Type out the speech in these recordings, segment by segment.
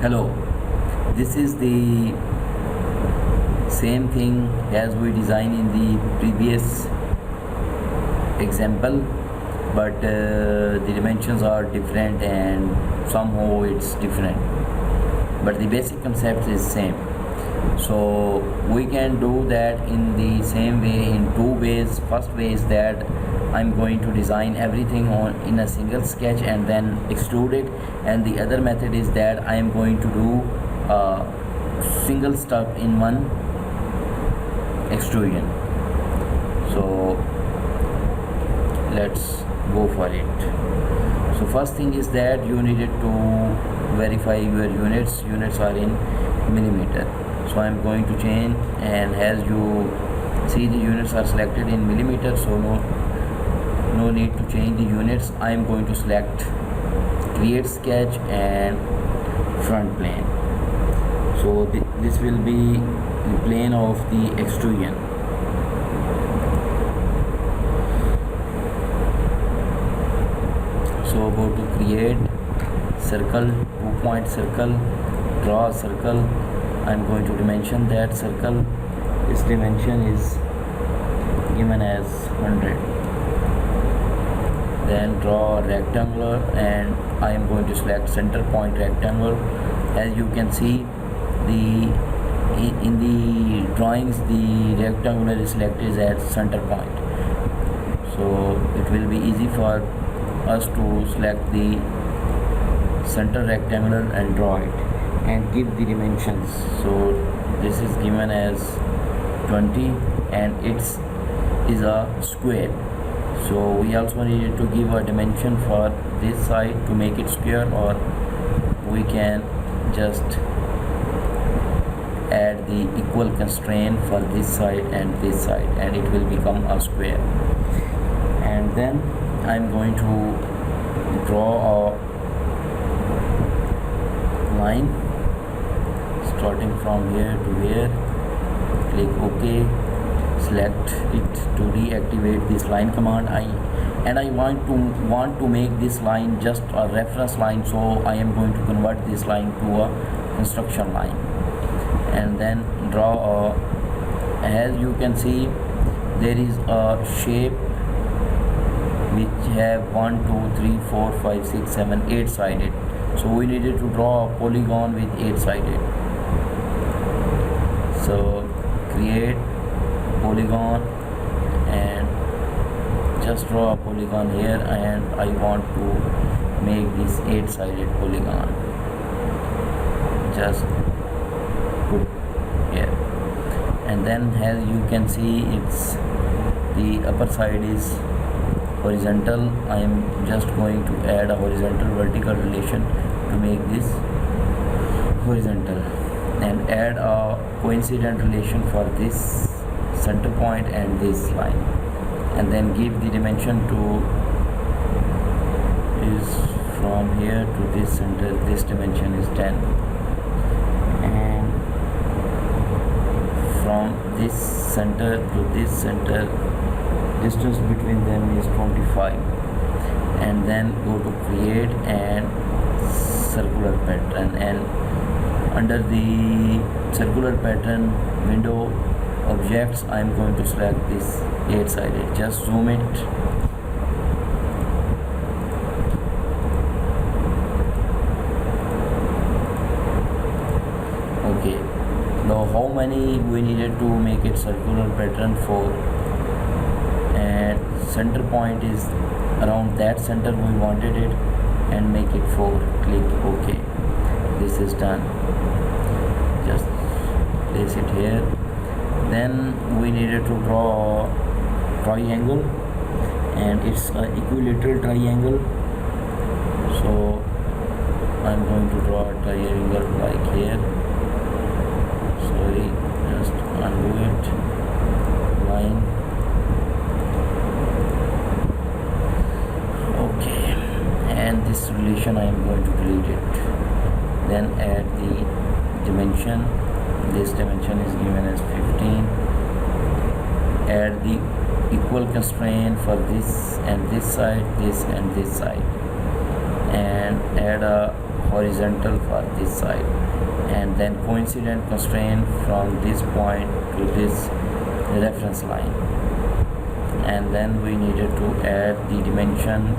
Hello, this is the same thing as we designed in the previous example, but the dimensions are different and somehow it's different, but the basic concept is same. So we can do that in the same way in two ways. First way is that I'm going to design everything on in a single sketch and then extrude it, and the other method is that I am going to do a single step in one extrusion. So let's go for it. So first thing is that you needed to verify your units are in millimeter. So I'm going to change, and as you see the units are selected in millimeter, so no need to change the units. I am going to select create sketch and front plane. So this will be the plane of the extrusion. So go to create circle, 2-point circle, draw a circle. I'm going to dimension that circle. This dimension is given as 100. Then draw a rectangle, and I am going to select center point rectangle. As you can see, in the drawings the rectangular is selected as center point. So it will be easy for us to select the center rectangular and draw it and give the dimensions. So this is given as 20 and it is a square. So we also needed to give a dimension for this side to make it square, or we can just add the equal constraint for this side and this side, and it will become a square. And then I'm going to draw a line starting from here to here. Click OK, select it to deactivate this line command. I want to make this line just a reference line, so I am going to convert this line to a construction line, and then draw a, as you can see there is a shape which have 1 2 3 4 5 6 7 8 sided. So we needed to draw a polygon with 8 sided. So create polygon and just draw a polygon here, and I want to make this 8 sided polygon. Just put here, and then as you can see it's the upper side is horizontal. I am just going to add a horizontal vertical relation to make this horizontal, and add a coincident relation for this center point and this line, and then give the dimension to is from here to this center. This dimension is 10, and from this center to this center distance between them is 25. And then go to create and circular pattern, and under the circular pattern window objects I am going to select this 8 sided. Just zoom it. Okay, now how many we needed to make it circular pattern? 4, and center point is around that center we wanted it, and make it 4. Click OK. This is done. Just place it here. Then we needed to draw a triangle, and it's an equilateral triangle. So I'm going to draw a triangle like here. Sorry, just undo it. Line. Okay, and this relation I am going to delete it. Then add the dimension. This dimension is given as 15. Add the equal constraint for this and this side, this and this side, and add a horizontal for this side, and then coincident constraint from this point to this reference line, and then we needed to add the dimension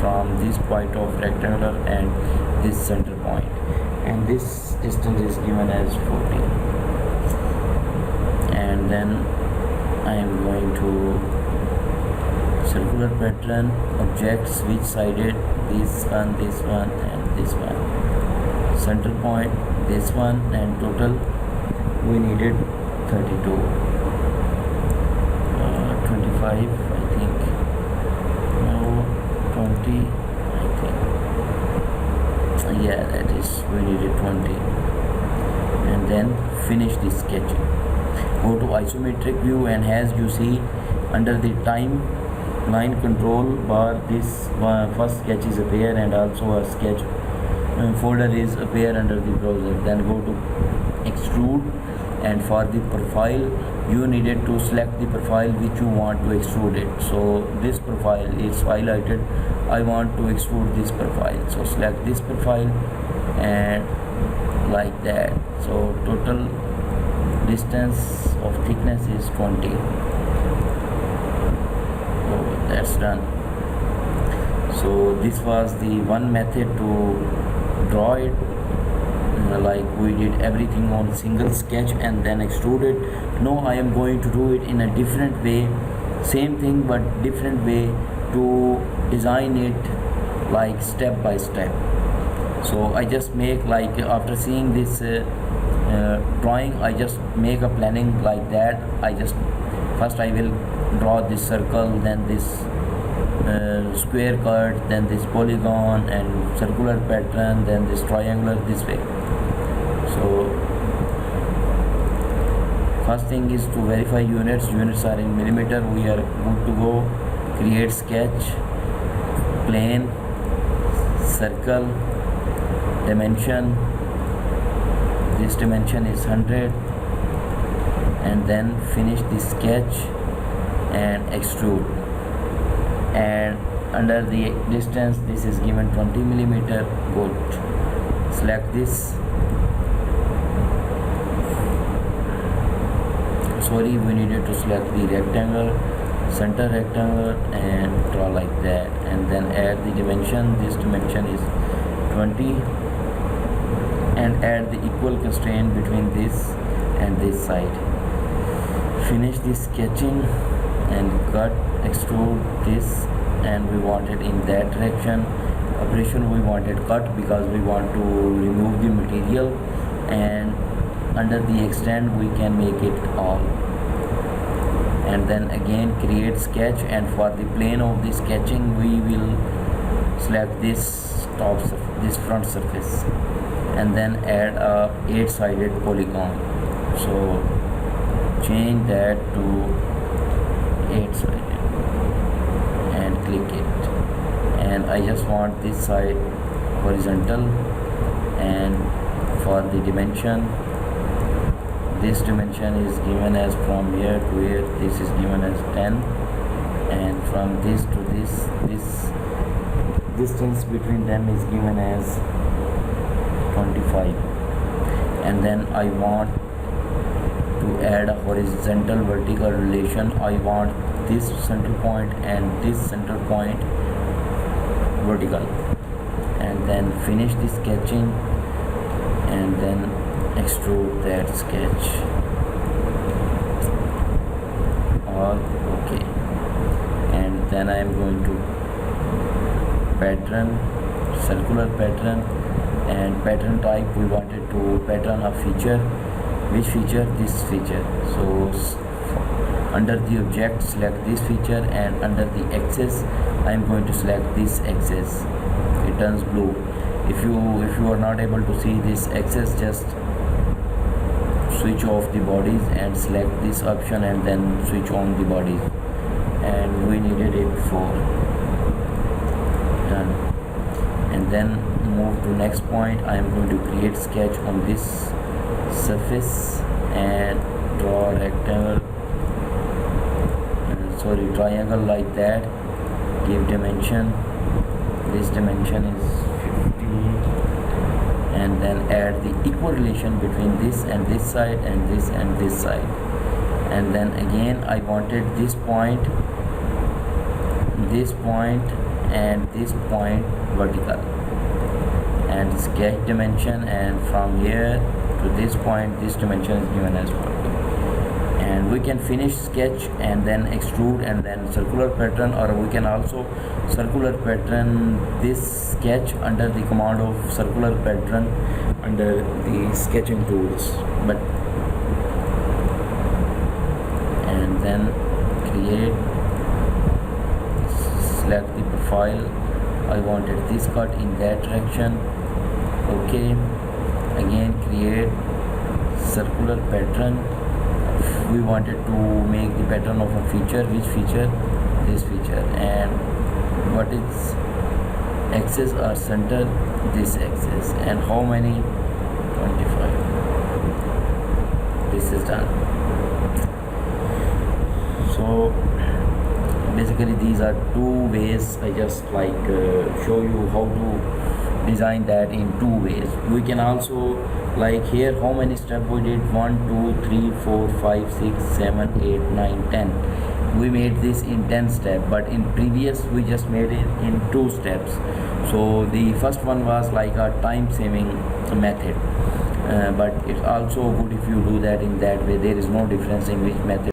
from this point of rectangular and this center point, and this distance is given as 40. And then I am going to circular pattern objects which sided, this one, and this one, center point this one, and total we needed 32, 25 I think, no 20 I think, yeah, that is, we needed 20. And then finish the sketching. Go to isometric view, and as you see under the timeline control bar, this first sketch is appear, and also a sketch folder is appear under the browser. Then go to extrude, and for the profile you needed to select the profile which you want to extrude it. So this profile is highlighted, I want to extrude this profile, so select this profile and like that. So total distance of thickness is 20. So that's done. So this was the one method to draw it, like we did everything on single sketch and then extrude it. Now I am going to do it in a different way, same thing but different way, to design it like step by step. So I just make, like after seeing this drawing, I just make a planning like that. I just first I will draw this circle, then this square cut, then this polygon and circular pattern, then this triangular, this way. So first thing is to verify units are in millimeter. We are good to go. Create sketch, plane, circle, dimension, this dimension is 100, and then finish the sketch and extrude, and under the distance this is given 20 millimeter. Good. Select this, sorry, we needed to select the rectangle, center rectangle, and draw like that, and then add the dimension. This dimension is 20, and add the equal constraint between this and this side. Finish the sketching and cut, extrude this, and we want it in that direction. Operation we wanted cut because we want to remove the material, and under the extend we can make it all. And then again create sketch, and for the plane of the sketching we will select this top this front surface, and then add a 8-sided polygon. So change that to 8-sided and click it, and I just want this side horizontal, and for the dimension, this dimension is given as from here to here, this is given as 10, and from this to this distance between them is given as 25. And then I want to add a horizontal vertical relation. I want this center point and this center point vertical, and then finish the sketching, and then extrude that sketch. All okay. And then I am going to pattern, circular pattern, and pattern type we wanted to pattern a feature. Which feature? This feature. So under the object select this feature, and under the axis I am going to select this axis. It turns blue. If you are not able to see this axis, just switch off the bodies and select this option, and then switch on the bodies, and we needed it for done. And then move to next point. I am going to create sketch on this surface and draw a rectangle, triangle like that. Give dimension, this dimension is 50, and then add the equal relation between this and this side and this and this side. And then again I wanted this point and this point vertical, and sketch dimension, and from here to this point this dimension is given as 40. And we can finish sketch and then extrude and then circular pattern, or we can also circular pattern this sketch under the command of circular pattern under the sketching tools. But and then create, select the profile. I wanted this cut in that direction. Okay, again create circular pattern. We wanted to make the pattern of a feature. Which feature? This feature. And what is axis or center? This axis. And how many? 25. This is done. So basically these are two ways. I just show you how to design that in two ways. We can also, like here, how many steps we did? 1 2 3 4 5 6 7 8 9 10. We made this in 10 steps, but in previous we just made it in 2 steps. So the first one was like a time saving method, but it's also good if you do that in that way. There is no difference in which method